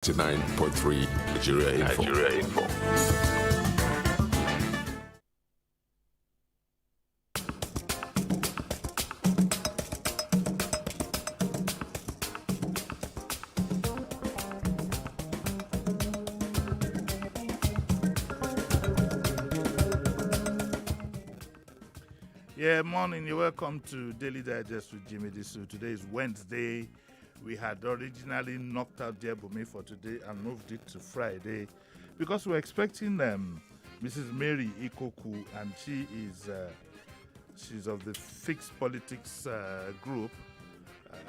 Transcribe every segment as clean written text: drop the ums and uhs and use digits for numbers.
99.3 Nigeria Info. Yeah, morning. You're welcome to Daily Digest with Jimi Disu. Today is Wednesday. We had originally knocked out the Ebumi for today and moved it to Friday because we're expecting Mrs. Mary Ikoku, and she's of the Fixed Politics group,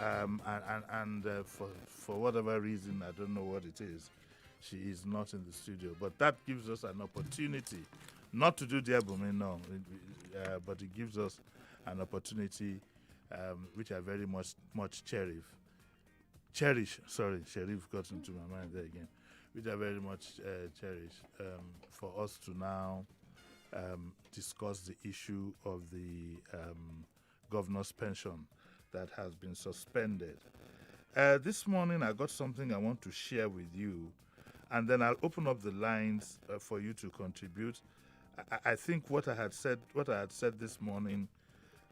and for whatever reason, I don't know what it is, she is not in the studio. But that gives us an opportunity not to do the Ebumi, no, but it gives us an opportunity which I very much cherish. Sorry, Sheriff got into my mind there again. Which I very much cherish, for us to now discuss the issue of the governor's pension that has been suspended. This morning I got something I want to share with you, and then I'll open up the lines for you to contribute. I think what I had said this morning,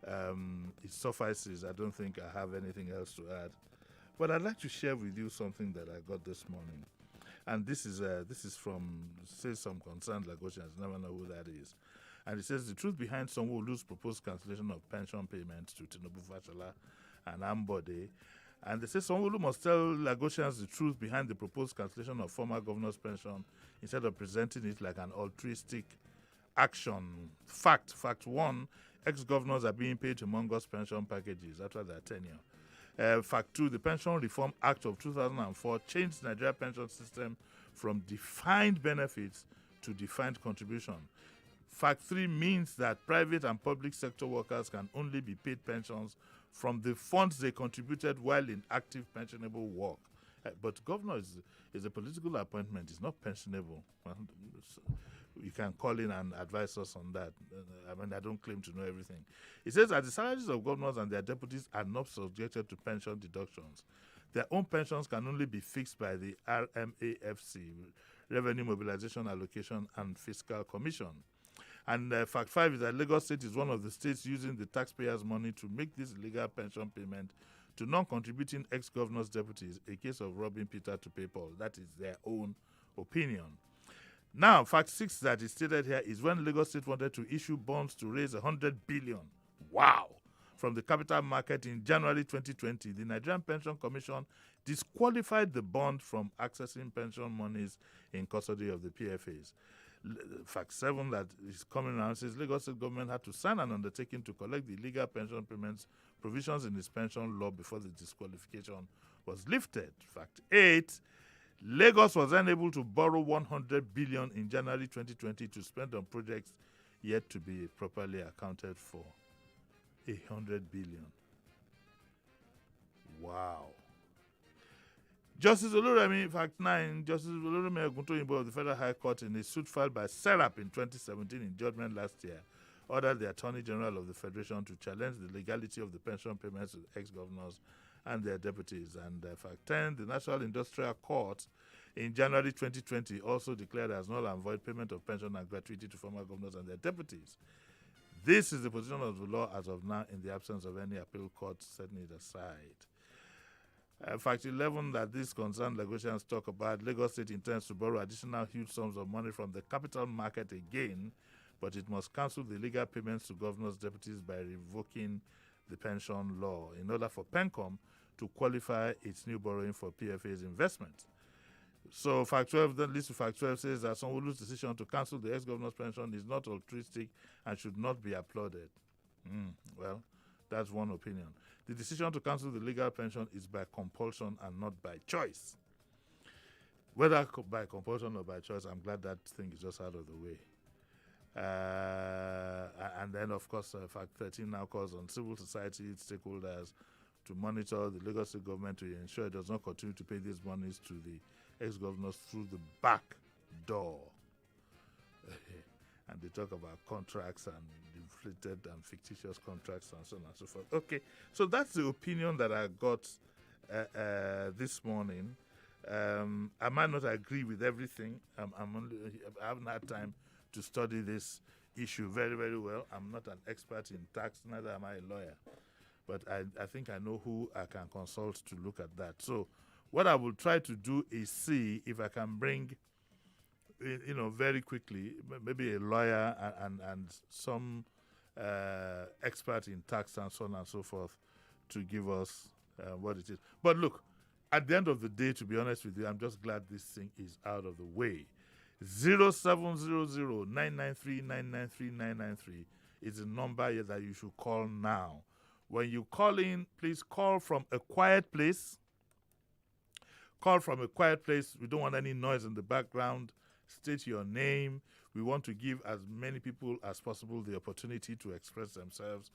it suffices. I don't think I have anything else to add. But I'd like to share with you something that I got this morning. And this is from, says some concerned Lagosians, never know who that is. And it says the truth behind Sanwo-Olu's proposed cancellation of pension payments to Tinubu Fashola and Ambode. And they say Sanwo-Olu must tell Lagosians the truth behind the proposed cancellation of former governor's pension instead of presenting it like an altruistic action. Fact one, ex-governors are being paid humongous pension packages after their tenure. Fact 2, the Pension Reform Act of 2004 changed the Nigeria pension system from defined benefits to defined contribution. Fact 3 means that private and public sector workers can only be paid pensions from the funds they contributed while in active pensionable work. But governor is a political appointment. It's not pensionable. You can call in and advise us on that. I don't claim to know everything. It says that the salaries of governors and their deputies are not subjected to pension deductions. Their own pensions can only be fixed by the RMAFC, Revenue Mobilization Allocation and Fiscal Commission. And fact 5 is that Lagos State is one of the states using the taxpayers' money to make this illegal pension payment to non-contributing ex-governors' deputies, a case of robbing Peter to pay Paul. That is their own opinion. Now, fact 6 that is stated here is when Lagos State wanted to issue bonds to raise 100 billion, wow, from the capital market in January 2020, the Nigerian Pension Commission disqualified the bond from accessing pension monies in custody of the PFAs. Fact 7 that is coming around says Lagos State government had to sign an undertaking to collect the illegal pension payments provisions in its pension law before the disqualification was lifted. Fact 8, Lagos was unable to borrow 100 billion in January 2020 to spend on projects yet to be properly accounted for. 100 billion. Wow. Justice Oluremi, fact 9, Justice Oluremi Oguntoyinbo of the Federal High Court in a suit filed by Serap in 2017 in judgment last year ordered the Attorney General of the Federation to challenge the legality of the pension payments to ex-governors and their deputies. And fact 10, the National Industrial Court in January 2020 also declared as null and void payment of pension and gratuity to former governors and their deputies. This is the position of the law as of now in the absence of any appeal court setting it aside. Fact 11 that this concerned Lagosians talk about, Lagos State intends to borrow additional huge sums of money from the capital market again, but it must cancel the legal payments to governors' deputies by revoking the pension law in order for PENCOM to qualify its new borrowing for PFA's investment. So fact 12 then leads to fact 12 says that Sanwo-Olu's decision to cancel the ex-governor's pension is not altruistic and should not be applauded. Well, that's one opinion. The decision to cancel the legal pension is by compulsion and not by choice. Whether by compulsion or by choice, I'm glad that thing is just out of the way. And then, of course, fact 13 now calls on civil society stakeholders to monitor the Lagos State government to ensure it does not continue to pay these monies to the ex-governors through the back door. And they talk about contracts and inflated and fictitious contracts and so on and so forth. Okay, so that's the opinion that I got this morning. I might not agree with everything. I haven't had time to study this issue very, very well. I'm not an expert in tax, neither am I a lawyer. But I think I know who I can consult to look at that. So what I will try to do is see if I can bring, very quickly, maybe a lawyer and some expert in tax and so on and so forth to give us what it is. But look, at the end of the day, to be honest with you, I'm just glad this thing is out of the way. 0700-993-993-993 is the number here that you should call now. When you call in, please call from a quiet place. Call from a quiet place. We don't want any noise in the background. State your name. We want to give as many people as possible the opportunity to express themselves.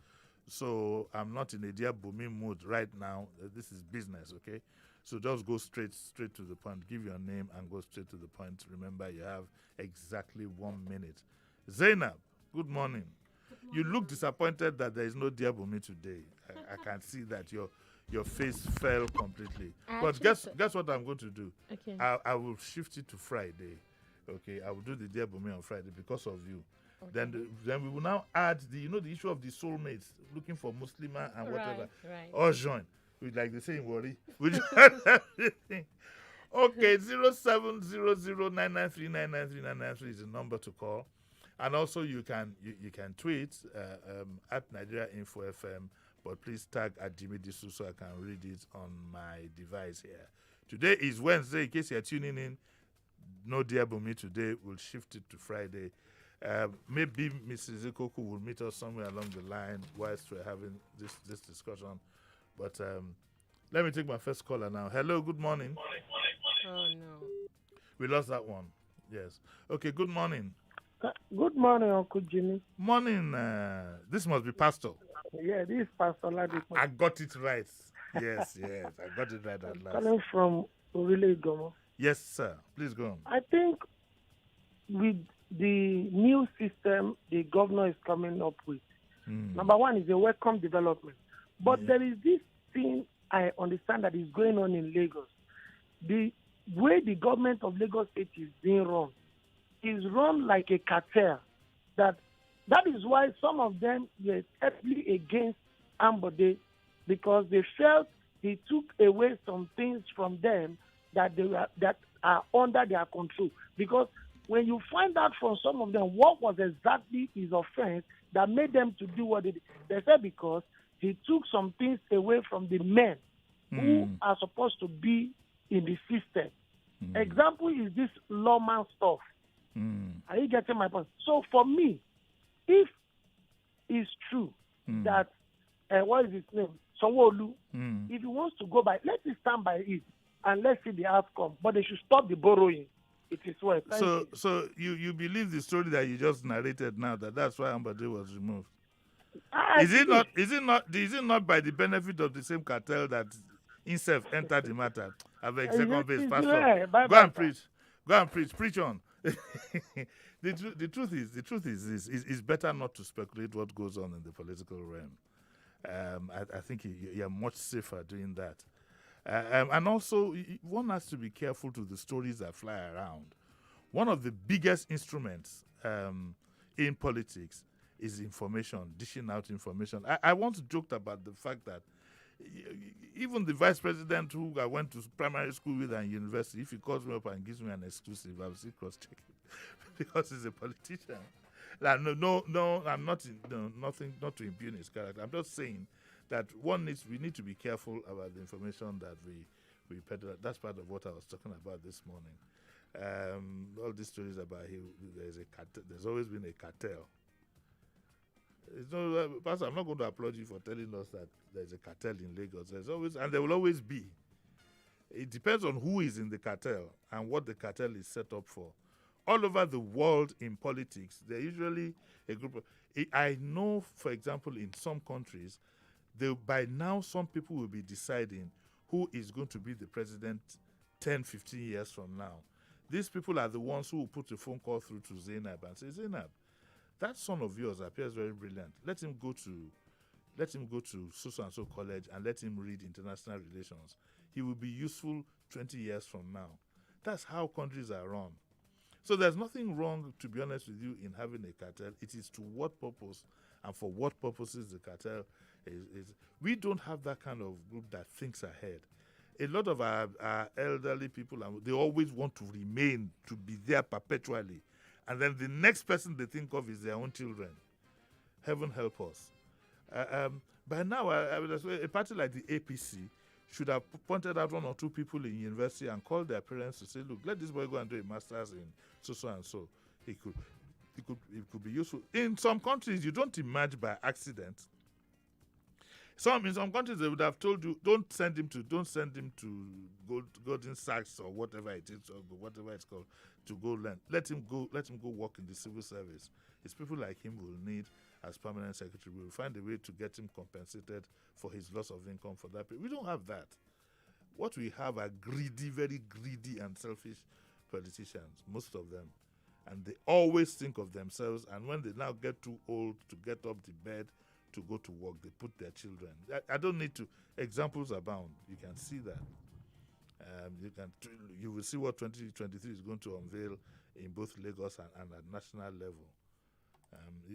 So I'm not in a dear booming mood right now. This is business, okay? So just go straight to the point. Give your name and go straight to the point. Remember, you have exactly 1 minute. Zainab, good morning. You look disappointed that there is no dear Bumi today. I can see that your face fell completely. But guess what I'm going to do? Okay. I will shift it to Friday. Okay, I will do the dear Bumi on Friday because of you. Okay. Then we will now add the issue of the soulmates looking for Muslima and whatever. Right. All join. Like they say in Wari. We join everything. Okay, 0700-993-993-993 is the number to call. And also you can tweet at Nigeria Info FM, but please tag at Jimi Disu so I can read it on my device here. Today is Wednesday, in case you're tuning in. No dear Bumi today. We'll shift it to Friday. Maybe Mrs. Ikoku will meet us somewhere along the line whilst we're having this discussion. But let me take my first caller now. Hello, good morning. Oh, no. We lost that one. Yes. Okay, good morning. Good morning, Uncle Jimmy. Morning. This must be Pastor. Yeah, this is Pastor Ladipo. I got it right. Yes, I got it right at last. Calling from Orile Gomo. Yes, sir. Please go on. I think with the new system the governor is coming up with, number one is a welcome development. But there is this thing I understand that is going on in Lagos. The way the government of Lagos State is being run is run like a cartel. That is why some of them were heavily against Ambode, because they felt he took away some things from them that are under their control. Because when you find out from some of them what was exactly his offense that made them to do what they did, they said because he took some things away from the men who are supposed to be in the system. Example is this lawman stuff. Are you getting my point? So for me, if it's true that, what is his name? Sanwo-Olu, if he wants to go by, let him stand by it and let's see the outcome. But they should stop the borrowing. It is well. So you believe the story that you just narrated now, that's why Ambode was removed? Is it not by the benefit of the same cartel that himself entered the matter? Have a second base, Pastor. Go and preach on. The truth is it's better not to speculate what goes on in the political realm. I think you're much safer doing that. And also, one has to be careful to the stories that fly around. One of the biggest instruments in politics is information, dishing out information. I once joked about the fact that even the vice president who I went to primary school with and university, if he calls me up and gives me an exclusive, I'll still cross-check it because he's a politician. Like, no, I'm not not to impugn his character. I'm just saying that we need to be careful about the information that we peddle. That's part of what I was talking about this morning. All these stories about there's always been a cartel. Pastor, I'm not going to applaud you for telling us that there's a cartel in Lagos. There's always, and there will always be. It depends on who is in the cartel and what the cartel is set up for. All over the world in politics, they're usually a group of... I know, for example, in some countries, by now some people will be deciding who is going to be the president 10, 15 years from now. These people are the ones who will put a phone call through to Zainab and say, Zainab, that son of yours appears very brilliant. Let him go to so-and-so college and let him read international relations. He will be useful 20 years from now. That's how countries are run. So there's nothing wrong, to be honest with you, in having a cartel. It is to what purpose and for what purposes the cartel is. We don't have that kind of group that thinks ahead. A lot of our elderly people, they always want to remain, to be there perpetually. And then the next person they think of is their own children. Heaven help us. By now, I would say a party like the APC should have pointed out one or two people in university and called their parents to say, look, let this boy go and do a master's in so and so. It could be useful. In some countries, you don't emerge by accident. In some countries they would have told you, don't send him to Golden Sachs or whatever it is, or whatever it's called, to go learn. Let him go work in the civil service. It's people like him we'll need as permanent secretary. We'll find a way to get him compensated for his loss of income for that period. We don't have that. What we have are greedy, very greedy and selfish politicians, most of them. And they always think of themselves, and when they now get too old to get up the bed to go to work, they put their children. I don't need to. Examples abound. You can see that. You will see what 2023 is going to unveil in both Lagos and at national level.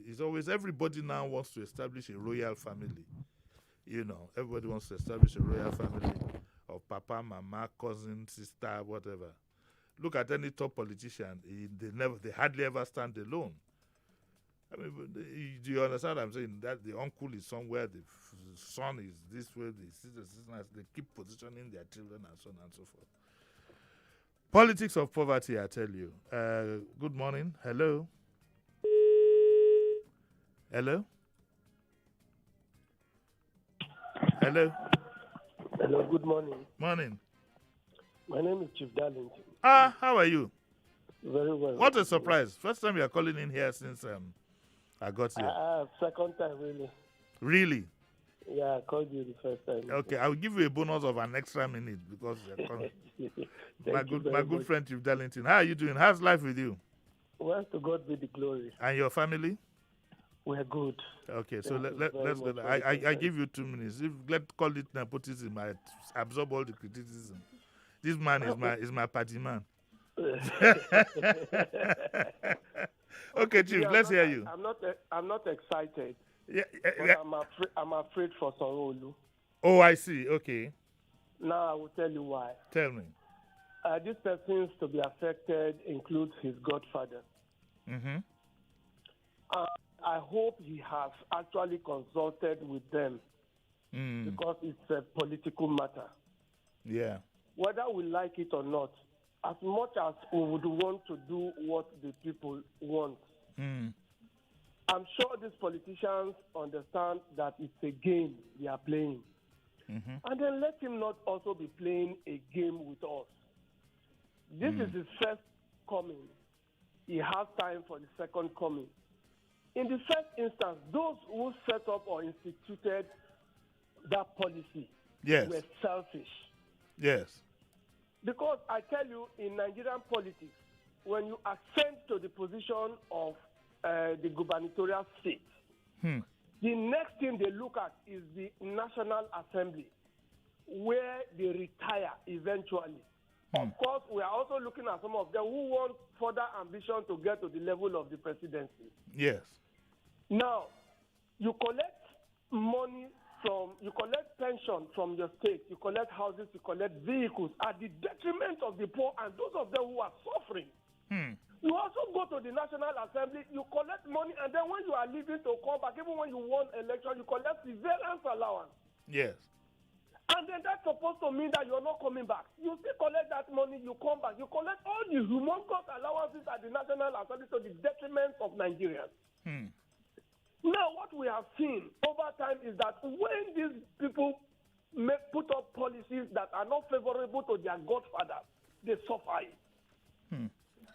It's always, everybody now wants to establish a royal family. You know, everybody wants to establish a royal family of papa, mama, cousin, sister, whatever. Look at any top politician; they hardly ever stand alone. I mean, do you understand what I'm saying? That the uncle is somewhere, the son is this way, the sister is this, they keep positioning their children and so on and so forth. Politics of poverty, I tell you. Good morning. Hello. Hello. Hello. Hello, good morning. Morning. My name is Chief Darlington. How are you? Very well. What a surprise. First time you are calling in here since I got here. Second time, really. Really? Yeah, I called you the first time. Okay, I'll give you a bonus of an extra minute because you're calling. my good friend Chief Darlington. How are you doing? How's life with you? Well, to God be the glory. And your family? We're good. Okay, so let's go. I give you 2 minutes. Let's call it nepotism. I absorb all the criticism. This man is my party man. Okay, Chief, let's hear you. I'm not excited. Yeah. I'm afraid for Sanwo-Olu. Oh, I see. Okay. Now I will tell you why. Tell me. These persons to be affected includes his godfather. Mm-hmm. I hope he has actually consulted with them because it's a political matter. Yeah. Whether we like it or not, as much as we would want to do what the people want, I'm sure these politicians understand that it's a game they are playing. Mm-hmm. And then let him not also be playing a game with us. This is his first coming. He has time for the second coming. In the first instance, those who set up or instituted that policy were selfish. Yes. Because I tell you, in Nigerian politics, when you ascend to the position of the gubernatorial seat, the next thing they look at is the National Assembly, where they retire eventually. Of course, we are also looking at some of them who want further ambition to get to the level of the presidency. Yes. Now, you collect money you collect pension from your state, you collect houses, you collect vehicles at the detriment of the poor and those of them who are suffering. You also go to the National Assembly, you collect money, and then when you are leaving to come back, even when you won election, you collect surveillance allowance. Yes. And then that's supposed to mean that you're not coming back. You still collect that money, you come back. You collect all the humongous allowances at the National Assembly to the detriment of Nigerians. Now, what we have seen over time is that when these people put up policies that are not favorable to their godfathers, they suffer it.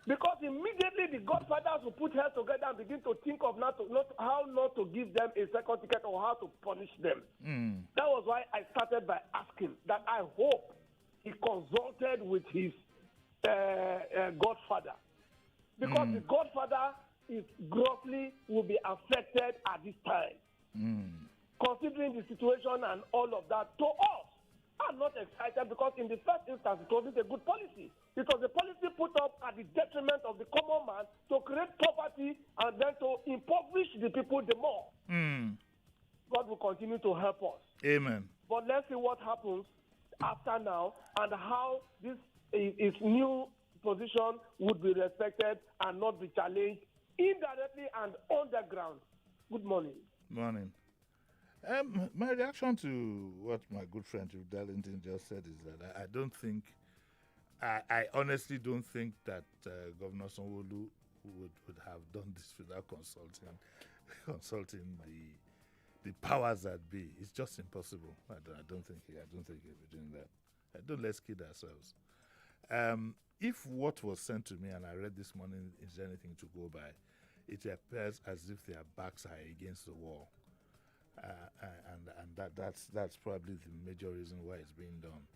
Because immediately the godfathers will put heads together and begin to think of how not to give them a second ticket or how to punish them. That was why I started by asking that I hope he consulted with his godfather. Because the godfather is grossly will be affected at this time. Considering the situation and all of that, to us, I'm not excited because in the first instance, it wasn't a good policy. It was a policy put up at the detriment of the common man to create poverty and then to impoverish the people the more. God will continue to help us. Amen. But let's see what happens after now and how this his new position would be respected and not be challenged indirectly and underground. Good morning. Morning. My reaction to what my good friend Chief Darlington just said is that I don't think, I honestly don't think that Governor Sanwo-Olu would have done this without consulting the powers that be. It's just impossible. I don't think he'll be doing that. Don't let's kid ourselves. If what was sent to me and I read this morning is anything to go by, it appears as if their backs are against the wall. And that's probably the major reason why it's being done.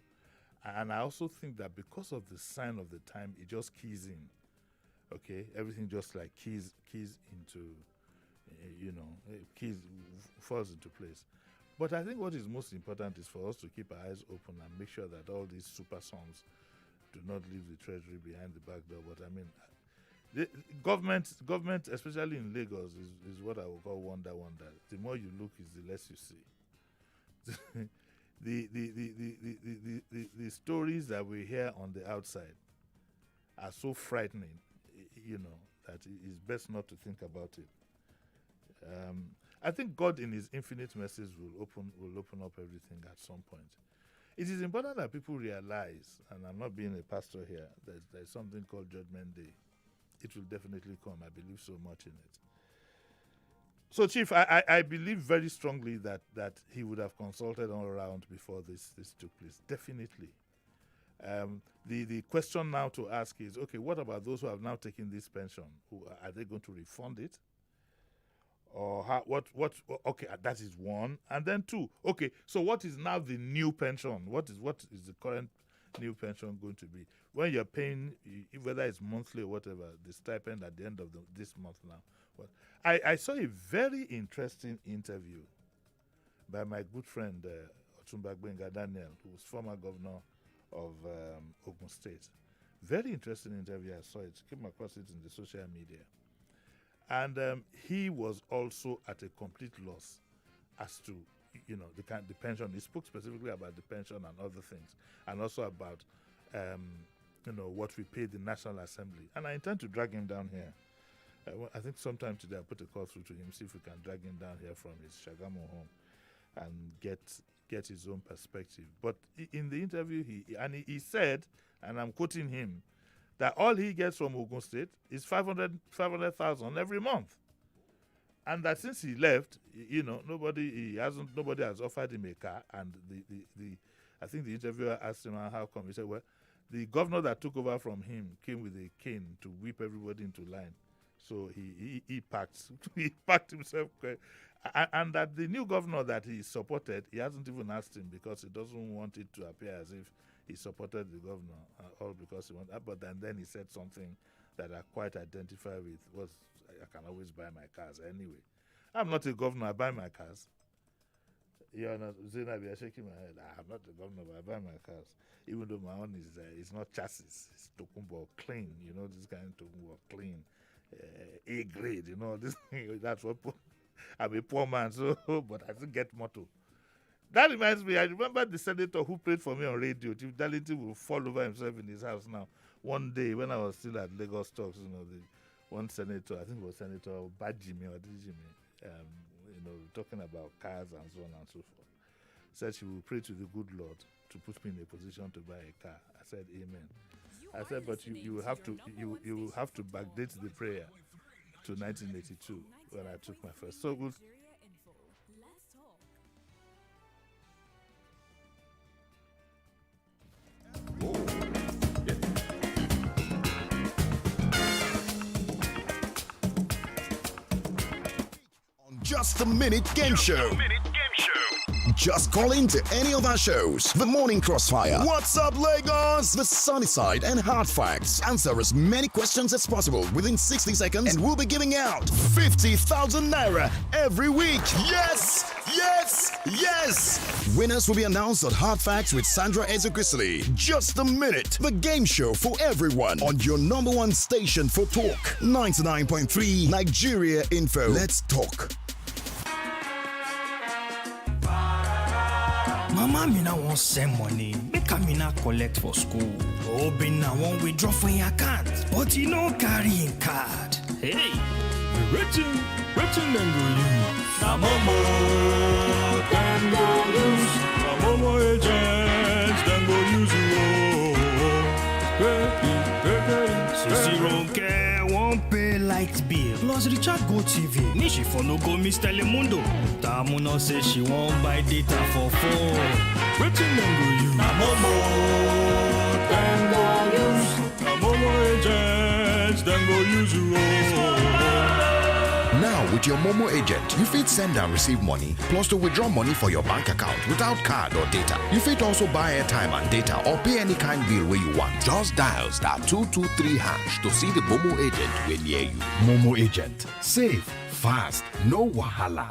And I also think that because of the sign of the time, it just keys in. Okay, everything just like keys into, falls into place. But I think what is most important is for us to keep our eyes open and make sure that all these super sons do not leave the treasury behind the back door. But I mean, the government, especially in Lagos, is what I would call wonder. The more you look, is the less you see. the stories that we hear on the outside are so frightening, that it's best not to think about it. I think God, in His infinite mercies, will open up everything at some point. It is important that people realize, and I'm not being a pastor here, there's something called Judgment Day. It will definitely come. I believe so much in it. So, Chief, I believe very strongly that he would have consulted all around before this took place. Definitely. The question now to ask is, okay, what about those who have now taken this pension? Are they going to refund it? Or okay, that is one. And then two, okay, so what is now the new pension? What is the current new pension going to be? When you're paying, whether it's monthly or whatever, the stipend at the end of this month now. Well, I saw a very interesting interview by my good friend Otumba Gbenga Daniel, who was former governor of Ogun State. Very interesting interview. I saw it, came across it in the social media. And he was also at a complete loss as to, the pension. He spoke specifically about the pension and other things, and also about, what we pay the National Assembly. And I intend to drag him down here. I think sometime today I'll put a call through to him, see if we can drag him down here from his Shagamu home and get his own perspective. But in the interview, he said, and I'm quoting him, that all he gets from Ogun State is 500,000 every month, and that since he left, nobody has offered him a car. And I think the interviewer asked him how come. He said, well, the governor that took over from him came with a cane to whip everybody into line, so he packed himself, and that the new governor that he supported, he hasn't even asked him because he doesn't want it to appear as if he supported the governor, all because he wanted. But then he said something that I quite identify with, was I can always buy my cars anyway. I'm not a governor, I buy my cars. You're not, Zainab, you're shaking my head. I'm not the governor, but I buy my cars. Even though my own is not chassis, it's Tokumbo clean, this kind of Tokumbo clean, A grade, this that's what, I'm a poor man, so, but I still get motto. That reminds me, I remember the senator who played for me on radio. Chief Darlington will fall over himself in his house now. One day when I was still at Lagos Talks, the one senator, I think it was Senator Bajimi or Dijimi, talking about cars and so on and so forth, said she will pray to the good Lord to put me in a position to buy a car. I said, Amen. I said, but you will have to backdate the prayer to 1982 when I took my first. So we'll. Just a Minute Game Show. Just call into any of our shows. The Morning Crossfire, What's Up Lagos, The Sunny Side, and Hard Facts. Answer as many questions as possible within 60 seconds, and we'll be giving out 50,000 naira every week. Yes! Yes! Yes! Winners will be announced on Hard Facts with Sandra Ezekrisili. Just a minute. The game show for everyone on your number one station for talk. 99.3 Nigeria Info. Let's talk. Mama Mina won't send money, make Amina collect for school. Obina won't withdraw from your account, but he no carry in card. Hey, written then go use. Na Momo then go use. Na Momo agents then go use you. Sisi Ronke won't pay light bill, plus Richard Go TV. Nishi for no go Miss Telemundo. Tamuno say she won't buy data for phone. Waiting then go use. Na Momo then go use. Na Momo agents then go use you. Now, with your Momo agent, you fit send and receive money, plus to withdraw money for your bank account without card or data. You fit also buy airtime and data or pay any kind bill where you want. Just dial *223# to see the Momo agent when near you. Momo agent. Safe, fast, no wahala.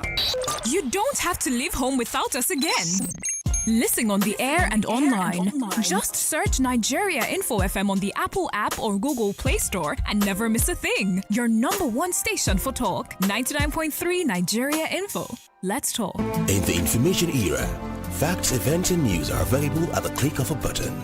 You don't have to leave home without us again. Listen on the air and online. Just search Nigeria Info FM on the Apple app or Google Play Store and never miss a thing. Your number one station for talk. 99.3 Nigeria Info. Let's talk. In the information era, facts, events, and news are available at the click of a button.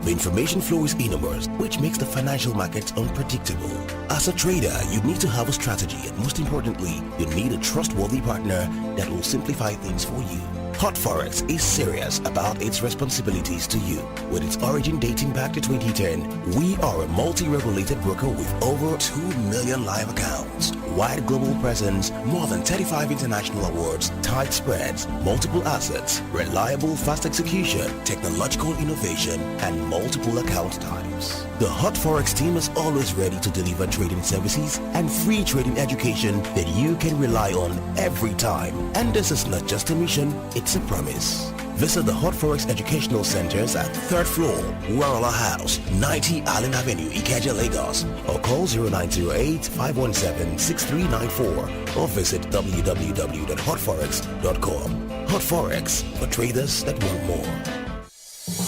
The information flow is enormous, which makes the financial markets unpredictable. As a trader, you need to have a strategy, and most importantly, you need a trustworthy partner that will simplify things for you. Hot Forex is serious about its responsibilities to you. With its origin dating back to 2010, we are a multi-regulated broker with over 2 million live accounts, wide global presence, more than 35 international awards, tight spreads, multiple assets, reliable fast execution, technological innovation, and multiple account types. The Hot Forex team is always ready to deliver trading services and free trading education that you can rely on every time. And this is not just a mission, it's a promise. Visit the Hot Forex Educational Centers at 3rd floor, Warala House, 90 Allen Avenue, Ikeja, Lagos, or call 0908-517-6394 or visit www.hotforex.com. Hot Forex, for traders that want more.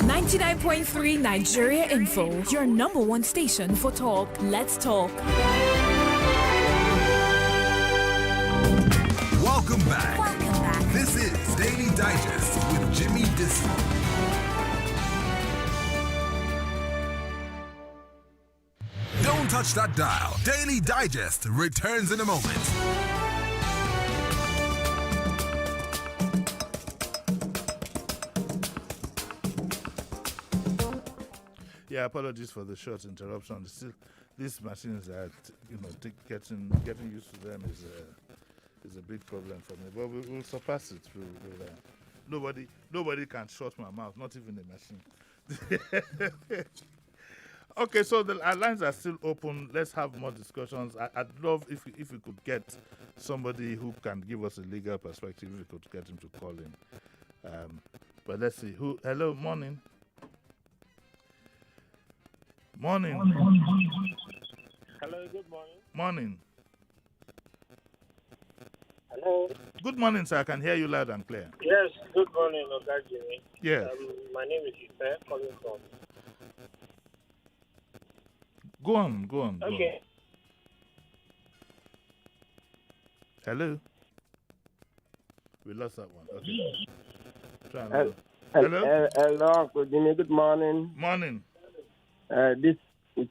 99.3 Nigeria Info, your number one station for talk. Let's talk. Welcome back. This is Daily Digest with Jimi Disu. Don't touch that dial. Daily Digest returns in a moment. Yeah, apologies for the short interruption. Still, these machines are, getting used to them is a big problem for me. But we'll surpass it. Nobody can shut my mouth, not even a machine. Okay, so our lines are still open. Let's have more discussions. I'd love if we could get somebody who can give us a legal perspective. If we could get him to call in. But let's see. Hello, morning. Morning. Hello, good morning. Morning. Hello. Good morning, sir. I can hear you loud and clear. Yes, good morning, Oga Jimmy. Yes. My name is Ife, calling from. Go on. Okay. Hello. We lost that one. Okay. Hello, Uncle Jimmy. Good morning. Morning. This is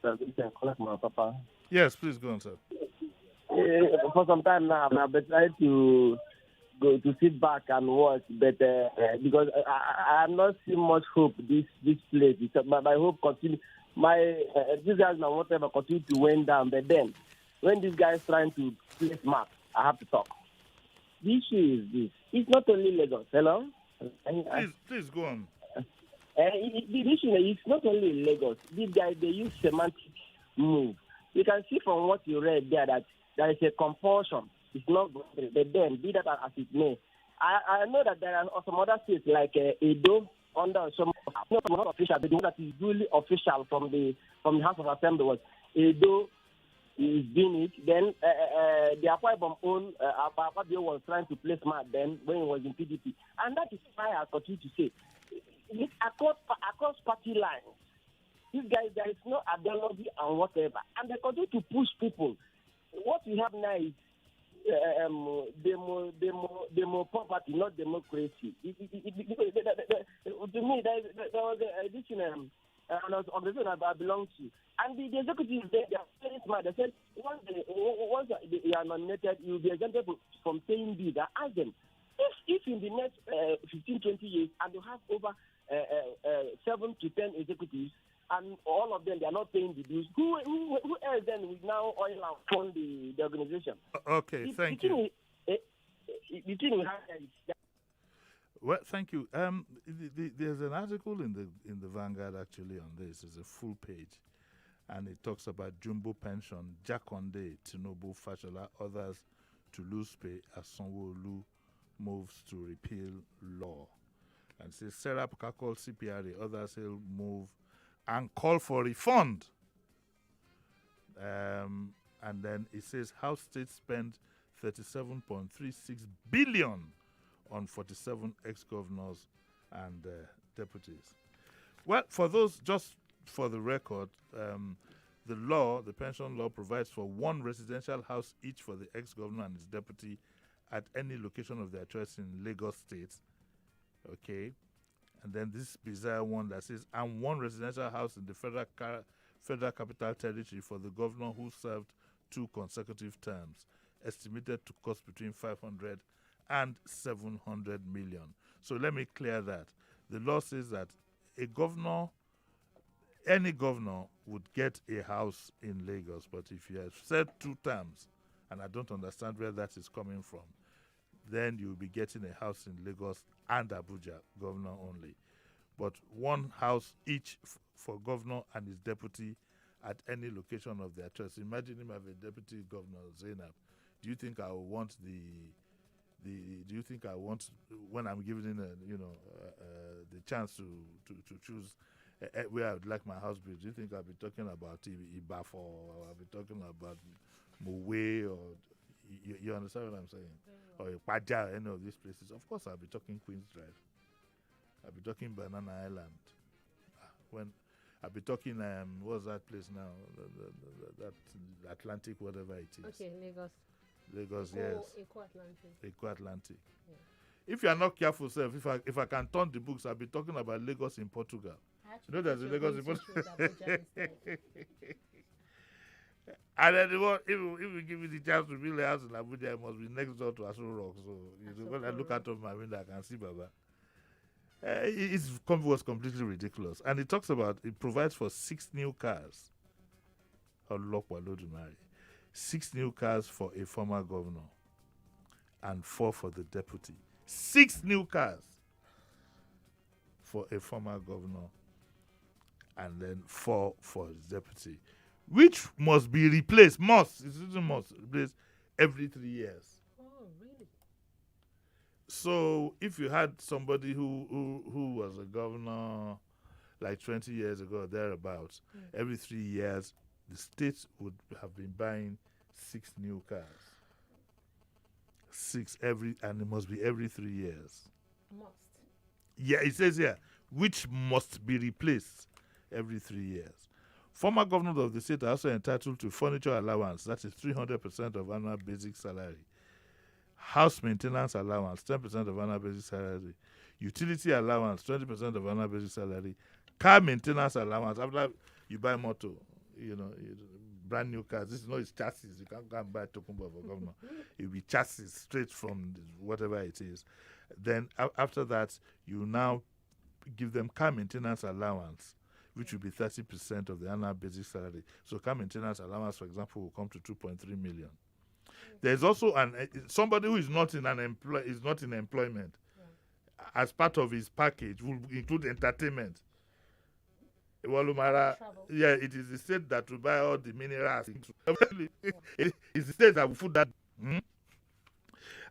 collect my papa. Yes, please go on, sir. For some time now, I've been trying to go to sit back and watch, but because I'm not seeing much hope this place. My hope continue. These guys now whatever continue to wind down, but then when these guys trying to play smart, I have to talk. The issue is this: it's not only Lagos. Hello. Please go on. The issue is not only in Lagos. These guys, they use semantic move. You can see from what you read there that there is a compulsion. It's not good. But then, be that as it may, I know that there are some other states like Edo under some not official, but the one that is duly official from the House of Assembly was Edo is doing it. Then the Akwa Ibom own Akpabio was trying to play smart then when he was in PDP, and that is why I continue to say across party lines. These guys, there is no ideology and whatever, and they continue to push people. What we have now is demo poverty, not democracy. To me, there was this an organization I belong to, and the executives they are very smart. They said once they are nominated, you will be exempted from paying dues. I ask them if in the next 15-20 years, and you have over 7 to 10 executives, and all of them, they are not paying the dues. Who else then will now oil and fund the organization? Okay, thank you. The thing we have is well, thank you. There's an article in the Vanguard actually on this. It's a full page, and it talks about jumbo pension, Jakonde, Tinubu, Fashola, others to lose pay as Sanwo-Olu moves to repeal law. And says Sarah call CPRA, others will move and call for refund. And then it says how states spend 37.36 billion on 47 ex-governors and deputies. Well, for those, just for the record, the pension law provides for one residential house each for the ex-governor and his deputy at any location of their choice in Lagos State. Okay. And then this bizarre one that says, and one residential house in the Federal Capital Territory for the governor who served 2 consecutive terms, estimated to cost between 500 and 700 million. So let me clear that. The law says that any governor would get a house in Lagos, but if you have served 2 terms, and I don't understand where that is coming from, then you'll be getting a house in Lagos and Abuja, governor only. But one house each for governor and his deputy at any location of their choice. Imagine him have a deputy governor, Zainab. Do you think I will want do you think I want, when I'm given the chance to choose where I would like my house built, do you think I'll be talking about Ibafo, or I'll be talking about Mowe, or you understand what I'm saying? Or Paja, any of these places. Of course, I'll be talking Queen's Drive. I'll be talking Banana Island. When I'll be talking, what's that place now? That Atlantic, whatever it is. Okay, Lagos. Lagos, yes. Eco-Atlantic. Eco-Atlantic. Yeah. If you are not careful, sir, if I can turn the books, I'll be talking about Lagos in Portugal. You know there's a Lagos in Portugal. And then if you give me the chance to build a house in Abuja, it must be next door to Aso Rock. So when I look out of my window, I can see Baba. It was completely ridiculous. And it provides for 6 new cars. 6 new cars for a former governor and 4 for the deputy. 6 new cars for a former governor and then 4 for his deputy, which must be replaced, replaced every 3 years. Oh, really? So if you had somebody who was a governor like 20 years ago or thereabouts, every 3 years, the state would have been buying 6 new cars. 6 and it must be every 3 years. Must. Yeah, it says here, which must be replaced every 3 years. Former governors of the state are also entitled to furniture allowance, that is 300% of annual basic salary. House maintenance allowance, 10% of annual basic salary. Utility allowance, 20% of annual basic salary. Car maintenance allowance, after you buy motor, brand new cars. This is not his chassis. You can't go and buy Tokumbo for governor. It will be chassis straight from whatever it is. Then after that, you now give them car maintenance allowance, which will be 30% of the annual basic salary. So car maintenance allowance, for example, will come to 2.3 million. There's also somebody who is not in employment. As part of his package will include entertainment. Yeah, it is the state that will buy all the minerals. It's the state that will put that.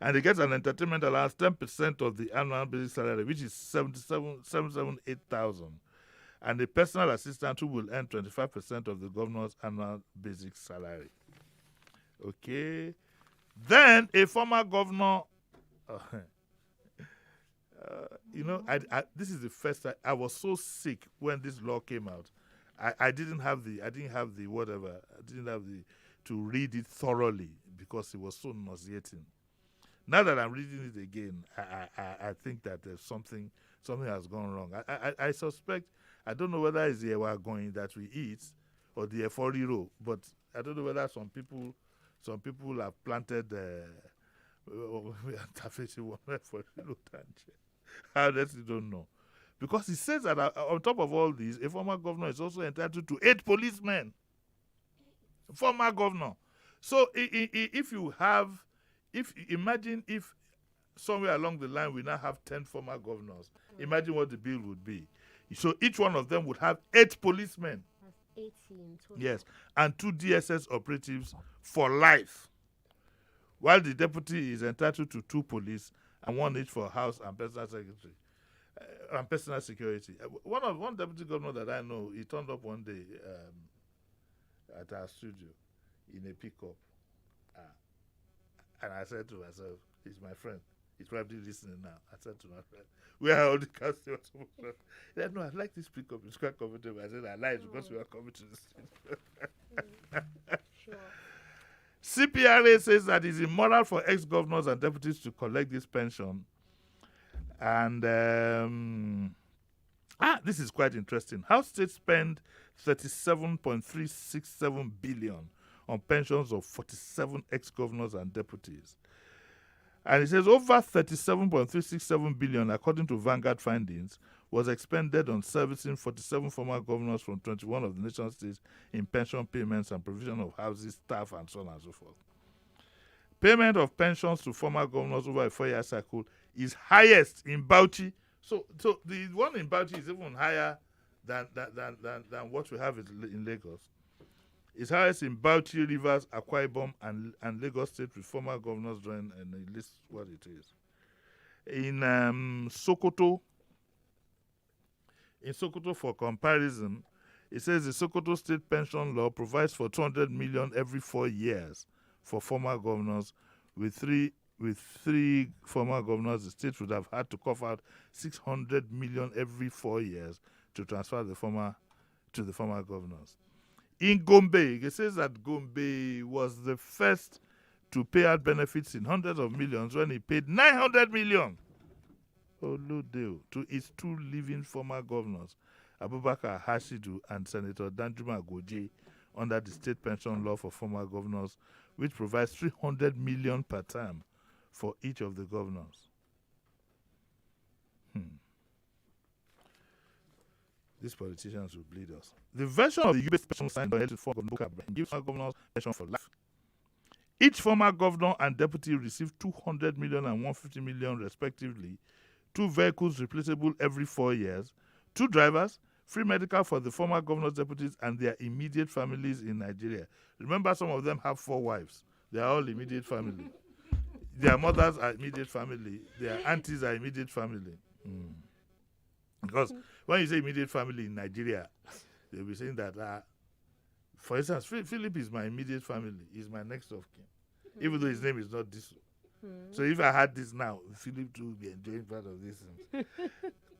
And he gets an entertainment allowance 10% of the annual basic salary, which is 778,000. And a personal assistant who will earn 25% of the governor's annual basic salary. Okay. Then a former governor, this is the first time I was so sick when this law came out. I didn't have the to read it thoroughly because it was so nauseating. Now that I'm reading it again, I think that there's something has gone wrong. I suspect, I don't know whether it's the going that we eat or the eforiro, but I don't know whether some people have planted I honestly don't know. Because he says that on top of all this, a former governor is also entitled to 8 policemen. Former governor. So imagine if somewhere along the line we now have 10 former governors. Imagine what the bill would be. So each one of them would have 8 policemen. That's 18 total. Yes, and 2 DSS operatives for life. While the deputy is entitled to 2 police and 1 each for house and personal secretary and personal security. One deputy governor that I know, he turned up one day at our studio in a pickup, and I said to myself, "He's my friend. He's probably listening now." I said to my friend, "Where are all the customers?" He said, "No, I like this pickup. It's quite comfortable." I said, "I lied because we are coming to the studio." Sure. CPRA says that it's immoral for ex-governors and deputies to collect this pension. And this is quite interesting. How states spend 37.367 billion on pensions of 47 ex-governors and deputies. And it says over 37.367 billion, according to Vanguard findings, was expended on servicing 47 former governors from 21 of the nation's states in pension payments and provision of houses, staff, and so on and so forth. Payment of pensions to former governors over a 4-year cycle is highest in Bauchi. So the one in Bauchi is even higher than what we have in Lagos. It's highest in Bauchi, Rivers, Akwa Ibom, and Lagos State, with former governors joined, and it lists what it is. In Sokoto, for comparison, it says the Sokoto State Pension Law provides for 200 million every 4 years for former governors. With three former governors, the state would have had to cough out 600 million every 4 years to transfer to the former governors. In Gombe, it says that Gombe was the first to pay out benefits in hundreds of millions when he paid 900 million to its 2 living former governors, Abubakar Hashidu and Senator Danjuma Goje, under the state pension law for former governors, which provides 300 million per term for each of the governors. These politicians will bleed us. The version of the U.S. pension signed by for gives former governors pension for life. Each former governor and deputy received 200 million and 150 million respectively, 2 vehicles replaceable every 4 years, 2 drivers, free medical for the former governors, deputies, and their immediate families in Nigeria. Remember, some of them have 4 wives. They are all immediate family. Their mothers are immediate family. Their aunties are immediate family. Because when you say immediate family in Nigeria, they'll be saying that, for instance, Philip is my immediate family. He's my next of kin, even though his name is not Disu. So if I had this now, Philip too would be enjoying part of this.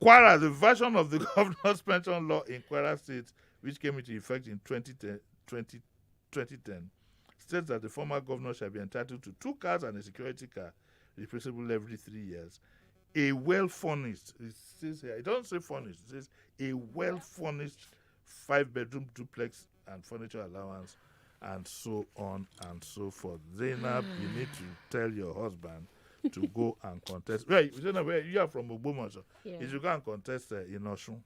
Kwara, the version of the governor's pension law in Kwara State, which came into effect in 2010, states that the former governor shall be entitled to 2 cars and a security car, replaceable every 3 years. A well-furnished, it says here, it doesn't say furnished, it says a well-furnished 5-bedroom duplex and furniture allowance, and so on and so forth. Zainab, you need to tell your husband to go and contest. Zainab, you are from Ogbomoso. Yeah. You should go and contest in Osun.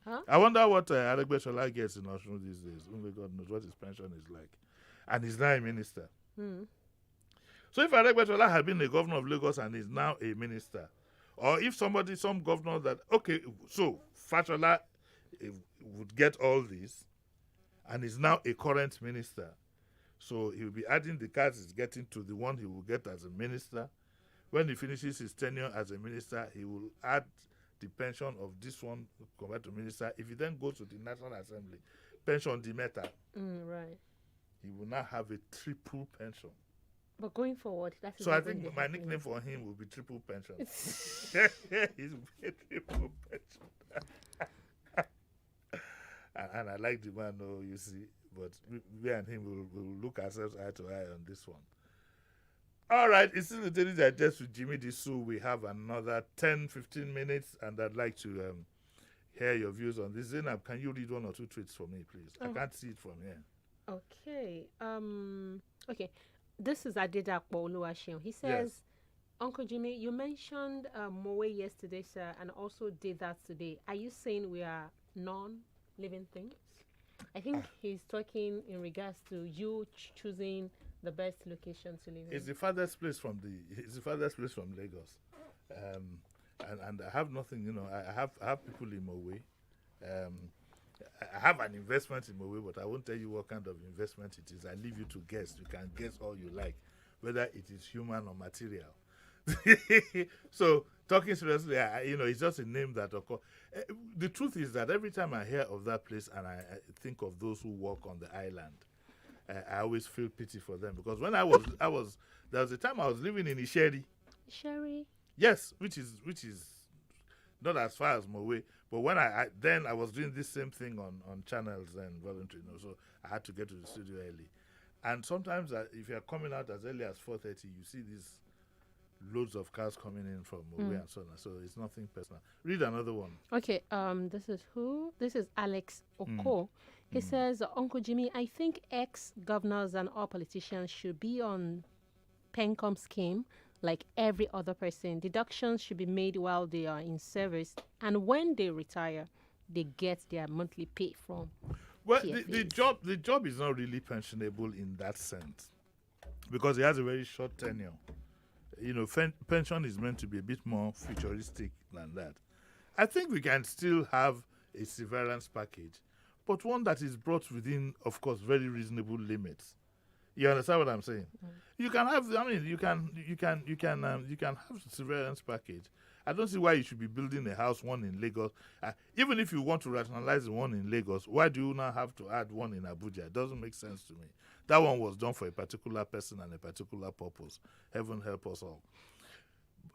Huh? I wonder what Aregbesola gets in Osun these days. Only God knows what his pension is like. And he's now a minister. So if Aregbesola had been a governor of Lagos and is now a minister, or if some governor that, so Fashola would get all this and is now a current minister. So he will be adding the cards he's getting to the one he will get as a minister. When he finishes his tenure as a minister, he will add the pension of this one compared to minister. If he then goes to the National Assembly, pension the meta, Right. he will now have a triple pension. But going forward, that's So I think my nickname for him will be triple pension. He's a triple pension. and I like the man, though, you see. But we and him will look ourselves eye to eye on this one. All right, it's still the Daily Digest with Jimi Disu. We have another 10-15 minutes, and I'd like to hear your views on this. Zainab, can you read one or two tweets for me, please? I can't see it from here. Okay. Okay. This is Adedapo Oluwaseun. He says, Yes. Uncle Jimmy, you mentioned Moe yesterday, sir, and also did that today. Are you saying we are non-living things? I think he's talking in regards to you choosing the best location to live in. It's the farthest place from Lagos, and I have nothing. I have people in Mowe. I have an investment in Mowe, but I won't tell you what kind of investment it is. I leave you to guess. You can guess all you like, whether it is human or material. So, talking seriously, it's just a name that occurs. The truth is that every time I hear of that place and I think of those who work on the island, I always feel pity for them, because when there was a time I was living in Isheri. Sherry? Yes, which is not as far as Mowe, but when I was doing this same thing on channels and voluntary, so I had to get to the studio early. And sometimes if you're coming out as early as 4:30, you see these loads of cars coming in from Mowe and so on. So it's nothing personal. Read another one. Okay, this is who? This is Alex Oko. He says, Uncle Jimmy, I think ex-governors and all politicians should be on PENCOM scheme like every other person. Deductions should be made while they are in service, and when they retire, they get their monthly pay from. Well, the job is not really pensionable in that sense, because it has a very short tenure. Pension is meant to be a bit more futuristic than that. I think we can still have a severance package, but one that is brought within, of course, very reasonable limits. You understand what I'm saying? You can have, you can have a severance package. I don't see why you should be building a house, one in Lagos. Even if you want to rationalize the one in Lagos, why do you now have to add one in Abuja? It doesn't make sense to me. That one was done for a particular person and a particular purpose. Heaven help us all.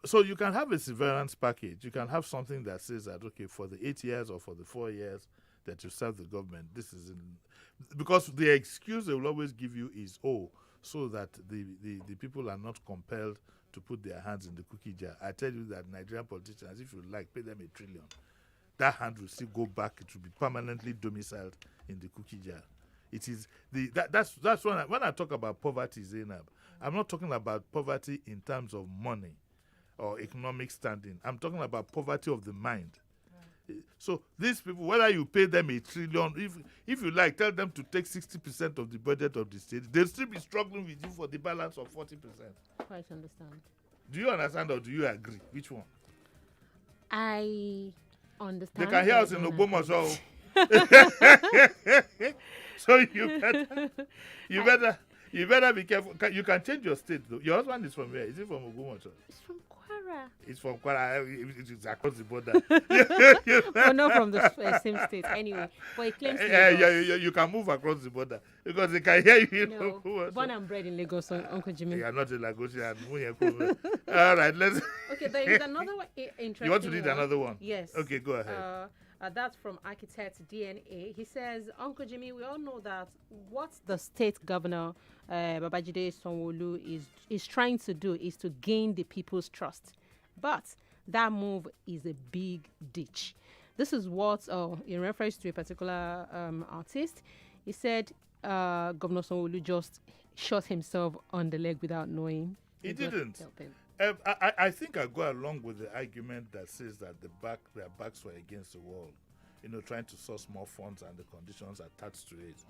So you can have a severance package. You can have something that says that, okay, for the 8 years or for the 4 years that you serve the government, this is because the excuse they will always give you is, so that the people are not compelled to put their hands in the cookie jar. I tell you that Nigerian politicians, if you like, pay them $1 trillion. That hand will still go back. It will be permanently domiciled in the cookie jar. It is that's when I talk about poverty, Zainab, I'm not talking about poverty in terms of money or economic standing. I'm talking about poverty of the mind. So these people, whether you pay them $1 trillion, if you like, tell them to take 60% of the budget of the state, they'll still be struggling with you for the balance of 40%. Quite understand. Do you understand or do you agree? Which one? I understand. They can hear us in Ogbomoso. So you better be careful. You can change your state though. Your husband is from where? Is he from Ogbomoso? It's from Kwara. It's from Kwara. It's across the border. Well, not from the same state anyway. But he claims you can move across the border because they can hear you. No, born and bred in Lagos, Uncle Jimmy. You are not a Lagosian. All right, let's. Okay, there is another one interesting. You want to read another one? Yes. Okay, go ahead. That's from Architect DNA. He says, Uncle Jimmy, we all know that what the state governor, Babajide Sanwo-Olu, is trying to do is to gain the people's trust. But that move is a big ditch. This is what, in reference to a particular artist, he said Governor Sanwo-Olu just shot himself on the leg without knowing. He didn't. I think I go along with the argument that says that their backs were against the wall, trying to source more funds and the conditions attached to it.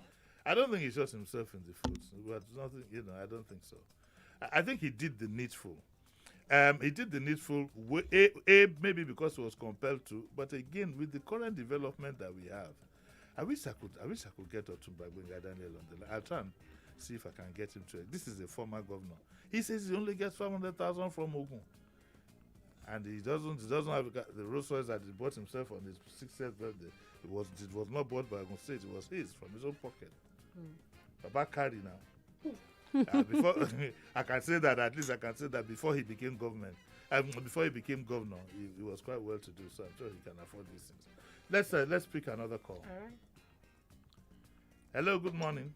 I don't think he shot himself in the foot. But nothing, I don't think so. I think he did the needful. He did the needful, maybe because he was compelled to, but again, with the current development that we have, I wish I could get Otumba Gbenga Daniel on the line. I'll try and see if I can get him to it. This is a former governor. He says he only gets 500,000 from Ogun. And he doesn't have the Rolls Royce that he bought himself on his 60th birthday. It was not bought by Ogun State. It was his from his own pocket. Baba carry now. Before I can say that, at least I can say that before he became before he became governor, he was quite well to do. So I'm sure he can afford these things. Let's pick another call. All right. Hello, good morning.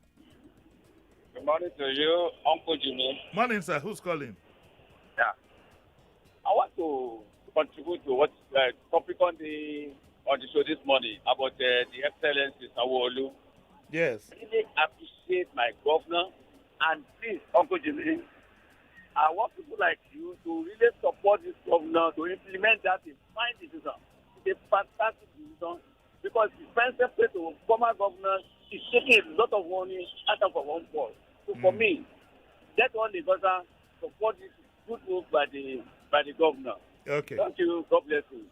Good morning to you, Uncle Jimmy. Morning, sir. Who's calling? Yeah. I want to contribute to what topic on the show this morning about the Excellency Sanwo-Olu. Yes. I really appreciate my governor, and please, Uncle Jimmy, I want people like you to really support this governor to implement that in fine decision. It's a fantastic decision because the expensive place to former governor is taking a lot of money out of one point. So for me, that one the governor support this good move by the governor. Okay. Thank you. God bless you.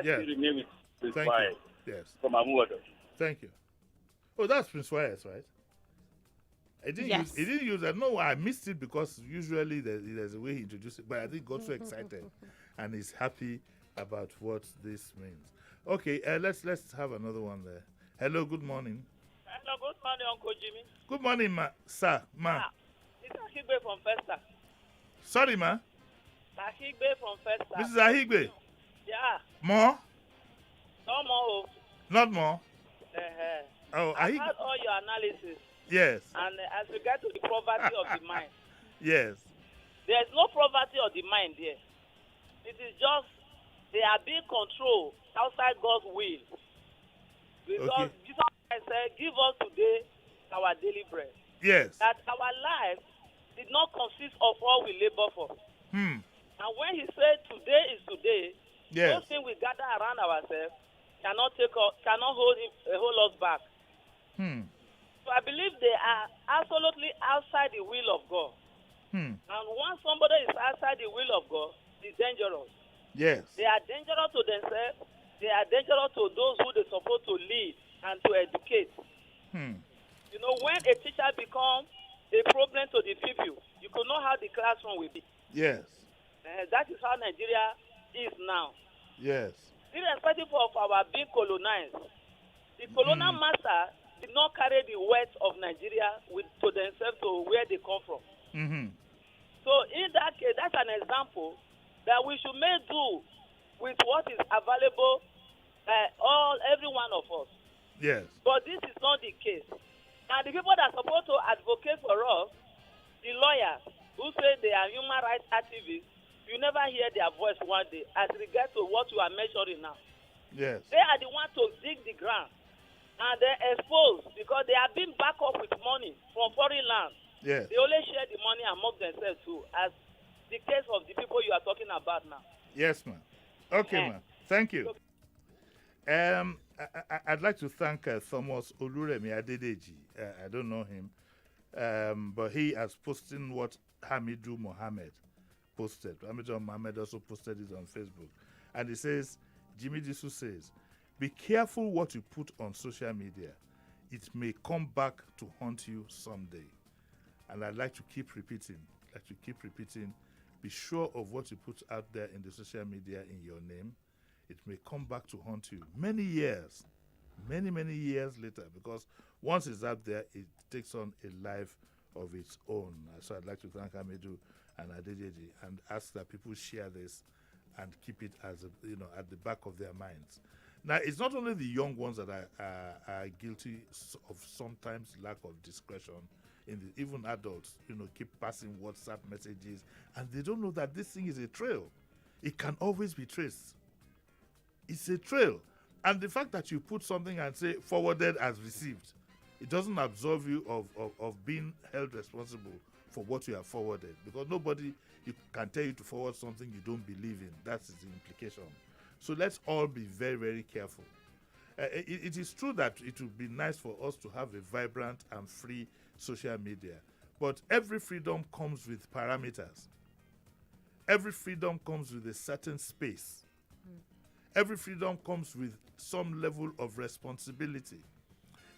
Yeah. Remain with Thank you. Yes. From Amuwado. Thank you. Oh, that's Prince Wires, right? He didn't use that. No, I missed it because usually there's a way he introduced it, but I think got so excited and he's happy about what this means. Okay, let's have another one there. Hello, good morning. Hello, good morning, Uncle Jimmy. Good morning, sir. It's Ahigbe from Festa. Sorry, ma. Ahigbe from Festa. Mrs. Ahigbe. Yeah. More? No more. Not more? Oh, I heard all your analysis. Yes. And as regard to the poverty of the mind. Yes. There is no poverty of the mind there. It is just they are being controlled outside God's will. Because Jesus Christ said, give us today our daily bread. Yes. That our life did not consist of all we labor for. And when he said today is today, those things we gather around ourselves cannot hold us back. So I believe they are absolutely outside the will of God. And once somebody is outside the will of God, it's dangerous. Yes. They are dangerous to themselves. They are dangerous to those who they're supposed to lead and to educate. You know, when a teacher becomes a problem to the people, you could know how the classroom will be. Yes. That is how Nigeria is now. Yes. Irrespective of our being colonized, the colonial master did not carry the wealth of Nigeria to themselves to where they come from. So in that case, that's an example that we should make do with what is available every one of us. Yes. But this is not the case. And the people that are supposed to advocate for us, the lawyers who say they are human rights activists, you never hear their voice one day as regards to what you are measuring now. Yes. They are the ones to dig the ground and they expose because they are being backed up with money from foreign lands. Yes. They only share the money among themselves too, as the case of the people you are talking about now. Yes, ma'am. Okay, ma'am. Thank you. I'd like to thank Thomas Oluremi Adedeji. I don't know him, but he has posted what Hamidu Mohammed posted. Hamidu Mohammed also posted it on Facebook. And he says, Jimi Disu says, be careful what you put on social media. It may come back to haunt you someday. And I'd like to keep repeating, be sure of what you put out there in the social media in your name. It may come back to haunt you many years later, because once it's out there, it takes on a life of its own. So I'd like to thank Hamidu and Adedeji and ask that people share this and keep it as at the back of their minds. Now, it's not only the young ones that are guilty of sometimes lack of discretion. Even adults, keep passing WhatsApp messages, and they don't know that this thing is a trail. It can always be traced. It's a trail. And the fact that you put something and say forwarded as received, it doesn't absolve you of being held responsible for what you have forwarded, because nobody can tell you to forward something you don't believe in. That's the implication. So let's all be very, very careful. It is true that it would be nice for us to have a vibrant and free social media, but every freedom comes with parameters. Every freedom comes with a certain space. Every freedom comes with some level of responsibility.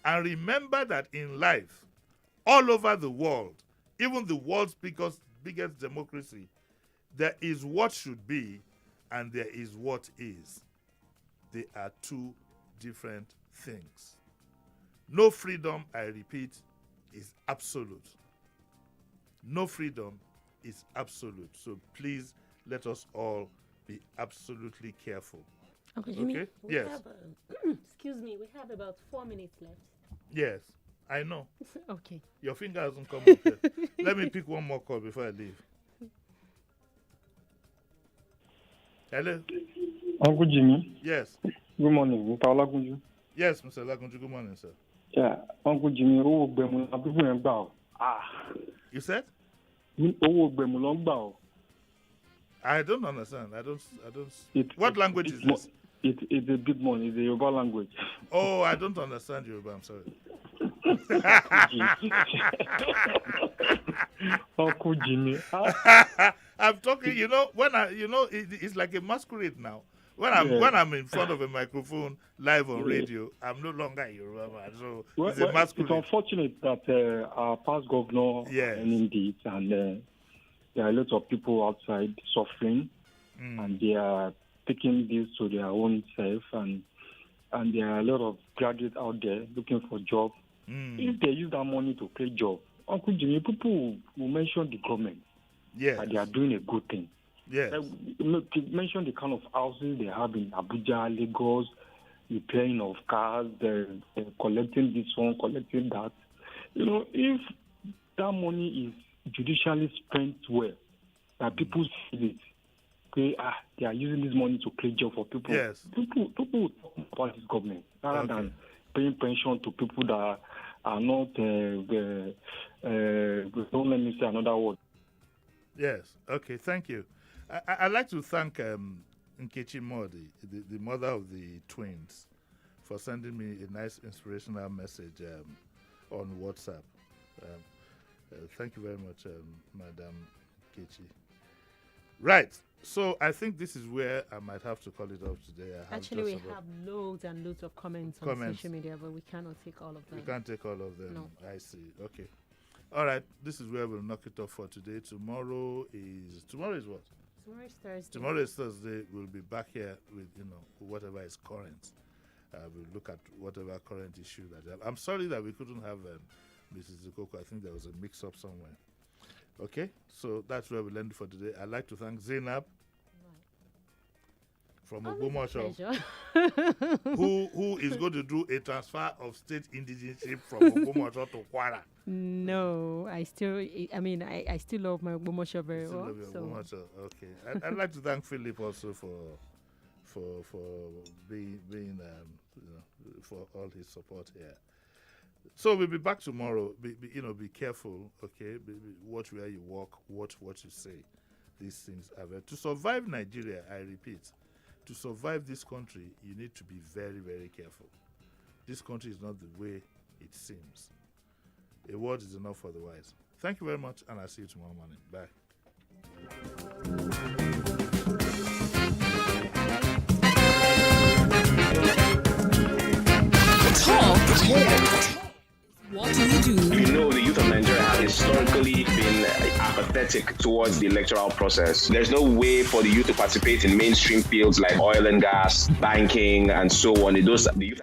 And remember that in life, all over the world, even the world's biggest democracy, there is what should be and there is what is. They are two different things. No freedom, I repeat, is absolute. No freedom is absolute. So please let us all be absolutely careful. Okay, Jimmy, okay? Yes. Excuse me, we have about 4 minutes left. Yes, I know. Okay. Your finger hasn't come up yet. Let me pick one more call before I leave. Hello? Uncle Jimmy. Yes. Good morning, Mr. Olagunju. Yes, Mr. Olagunju. Good morning, sir. Yeah, Uncle Jimmy, You said? I don't understand. I don't. What language is this? It's a big one. It's a Yoruba language. Oh, I don't understand Yoruba. I'm sorry. Uncle Jimmy. I'm talking. It's like a masquerade now. When I'm in front of a microphone live on radio, I'm no longer a Yoruba man. So it's a masquerade. It's unfortunate that our past governor indeed, and there are a lot of people outside suffering, and they are taking this to their own self, and there are a lot of graduates out there looking for jobs. If they use that money to create jobs, Uncle Jimmy, people will mention the government. That they are doing a good thing. Yes. Mention the kind of houses they have in Abuja, Lagos, repairing of cars, they're collecting this one, collecting that. If that money is judicially spent well, that people see it, they are using this money to create jobs for people. Yes. People will talk about this government rather than paying pension to people that are not, don't let me say another word. Yes. Okay. Thank you. I'd like to thank Nkechi Modi, the mother of the twins, for sending me a nice inspirational message on WhatsApp. Thank you very much, Madam Nkechi. Right. So I think this is where I might have to call it off today. Actually, we have loads and loads of comments on social media, but we cannot take all of them. We can't take all of them. No. I see. Okay. All right. This is where we'll knock it off for today. Tomorrow is what? Tomorrow is Thursday. Tomorrow is Thursday. We'll be back here with whatever is current. We'll look at whatever current issue that. I'm sorry that we couldn't have Mrs. Zikoko. I think there was a mix-up somewhere. Okay, so that's where we'll end for today. I'd like to thank Zainab from Ogbomoso, who is going to do a transfer of state indigenship from Ogbomoso to Kwara. No, I still love my Ogbomoso very well. Love your Ogbomoso. Okay, I'd like to thank Philip also for being for all his support here. So we'll be back tomorrow. Be careful, okay? Watch where you walk, watch what you say. These things are to survive Nigeria, I repeat, to survive this country, you need to be very, very careful. This country is not the way it seems. A word is enough for the wise. Thank you very much, and I'll see you tomorrow morning. Bye. What do we do? We know the youth of Nigeria have historically been apathetic towards the electoral process. There's no way for the youth to participate in mainstream fields like oil and gas, banking, and so on. The youth